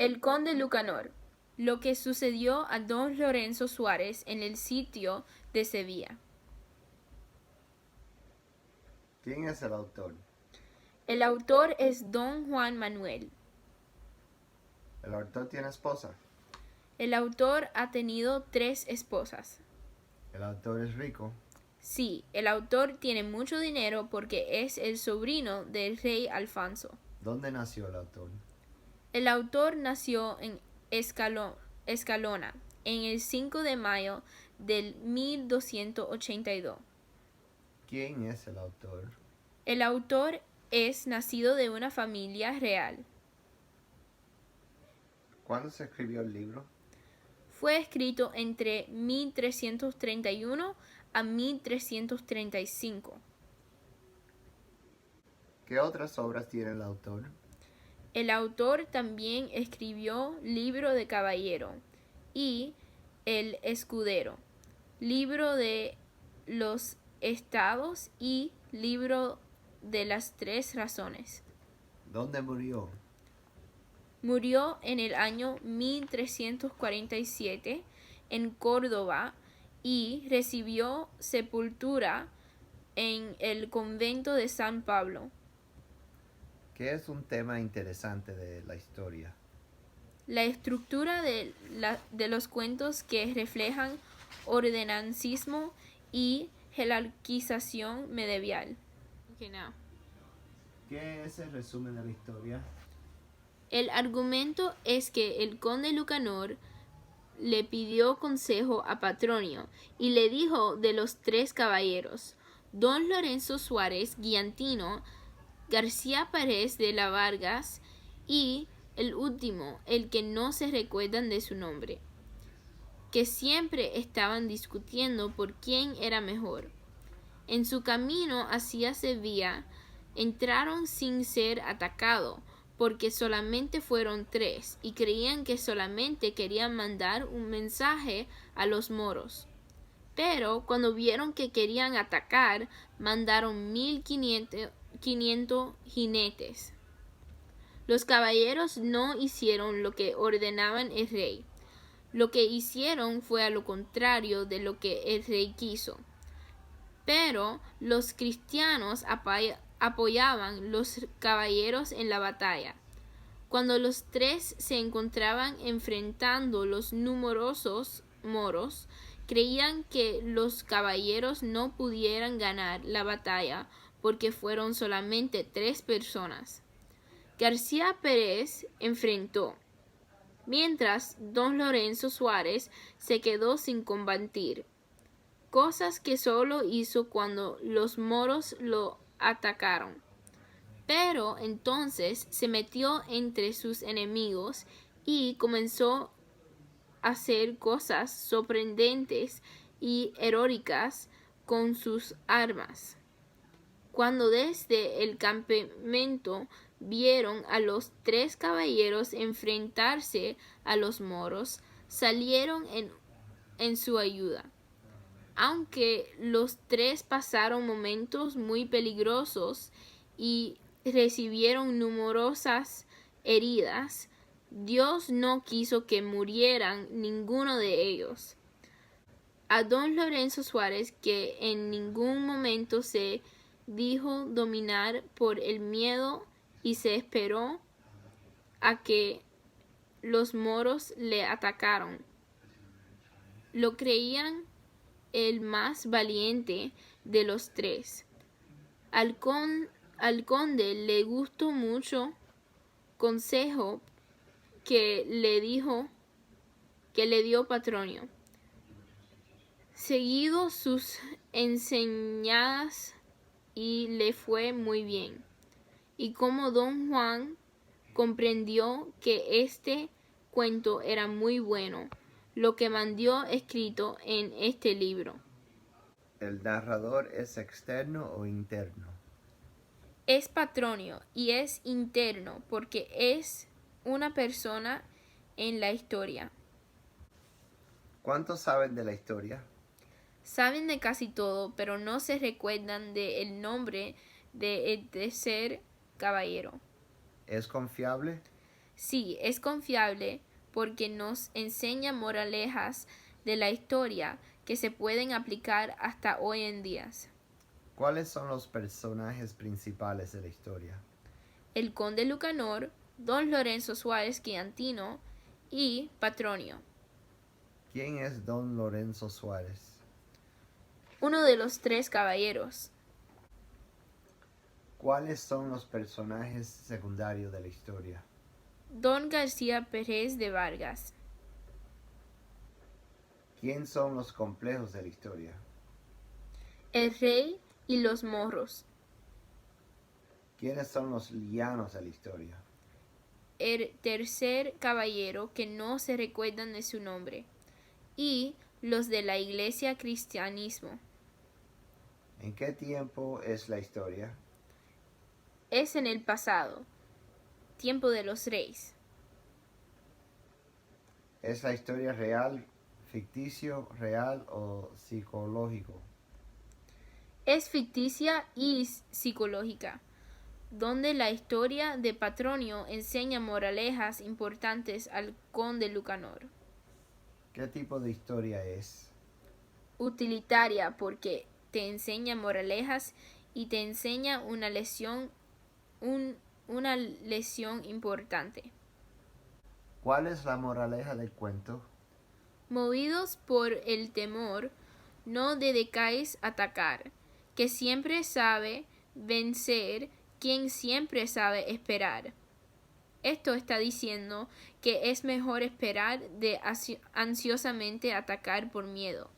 El conde Lucanor. Lo que sucedió a don Lorenzo Suárez en el sitio de Sevilla. ¿Quién es el autor? El autor es don Juan Manuel. ¿El autor tiene esposa? El autor ha tenido 3 esposas. ¿El autor es rico? Sí, el autor tiene mucho dinero porque es el sobrino del rey Alfonso. ¿Dónde nació el autor? El autor nació en Escalona en el 5 de mayo del 1282. ¿Quién es el autor? El autor es nacido de una familia real. ¿Cuándo se escribió el libro? Fue escrito entre 1331 a 1335. ¿Qué otras obras tiene el autor? El autor también escribió Libro de Caballero y El Escudero, Libro de los Estados y Libro de las 3 Razones. ¿Dónde murió? Murió en el año 1347 en Córdoba y recibió sepultura en el convento de San Pablo. ¿Qué es un tema interesante de la historia? La estructura de los cuentos que reflejan ordenancismo y jerarquización medieval. ¿Qué es el resumen de la historia? El argumento es que el conde Lucanor le pidió consejo a Patronio y le dijo de los 3 caballeros, don Lorenzo Suárez Guillantino, García Párez de la Vargas y el último, el que no se recuerdan de su nombre, que siempre estaban discutiendo por quién era mejor. En su camino hacia Sevilla entraron sin ser atacados, porque solamente fueron 3 y creían que solamente querían mandar un mensaje a los moros. Pero cuando vieron que querían atacar, mandaron 1500 jinetes. Los caballeros no hicieron lo que ordenaban el rey. Lo que hicieron fue a lo contrario de lo que el rey quiso. Pero los cristianos apoyaban los caballeros en la batalla. Cuando los 3 se encontraban enfrentando los numerosos moros, creían que los caballeros no pudieran ganar la batalla porque fueron solamente 3 personas. García Párez enfrentó, mientras don Lorenzo Suárez se quedó sin combatir, cosas que solo hizo cuando los moros lo atacaron. Pero entonces se metió entre sus enemigos y comenzó a hacer cosas sorprendentes y heroicas con sus armas. Cuando desde el campamento vieron a los 3 caballeros enfrentarse a los moros, salieron en su ayuda. Aunque los 3 pasaron momentos muy peligrosos y recibieron numerosas heridas, Dios no quiso que murieran ninguno de ellos. A don Lorenzo Suárez, que en ningún momento se dijo dominar por el miedo y se esperó a que los moros le atacaron, lo creían el más valiente de los 3. Al conde le gustó mucho consejo que le dio Patronio. Seguido sus enseñanzas y le fue muy bien. Y como don Juan comprendió que este cuento era muy bueno, lo que mandó escrito en este libro. ¿El narrador es externo o interno? Es Patronio y es interno porque es una persona en la historia. ¿Cuántos saben de la historia? Saben de casi todo, pero no se recuerdan del nombre del tercer caballero. ¿Es confiable? Sí, es confiable porque nos enseña moralejas de la historia que se pueden aplicar hasta hoy en día. ¿Cuáles son los personajes principales de la historia? El conde Lucanor, don Lorenzo Suárez Giantino y Patronio. ¿Quién es don Lorenzo Suárez? Uno de los 3 caballeros. ¿Cuáles son los personajes secundarios de la historia? Don García Pérez de Vargas. ¿Quién son los complejos de la historia? El rey y los morros. ¿Quiénes son los llanos de la historia? El tercer caballero que no se recuerdan de su nombre. Y los de la iglesia cristianismo. ¿En qué tiempo es la historia? Es en el pasado, tiempo de los reyes. ¿Es la historia real, ficticio, real o psicológico? Es ficticia y psicológica, donde la historia de Patronio enseña moralejas importantes al conde Lucanor. ¿Qué tipo de historia es? Utilitaria porque te enseña moralejas y te enseña una lección importante. ¿Cuál es la moraleja del cuento? Movidos por el temor, no dedicáis a atacar, que siempre sabe vencer quien siempre sabe esperar. Esto está diciendo que es mejor esperar de ansiosamente atacar por miedo.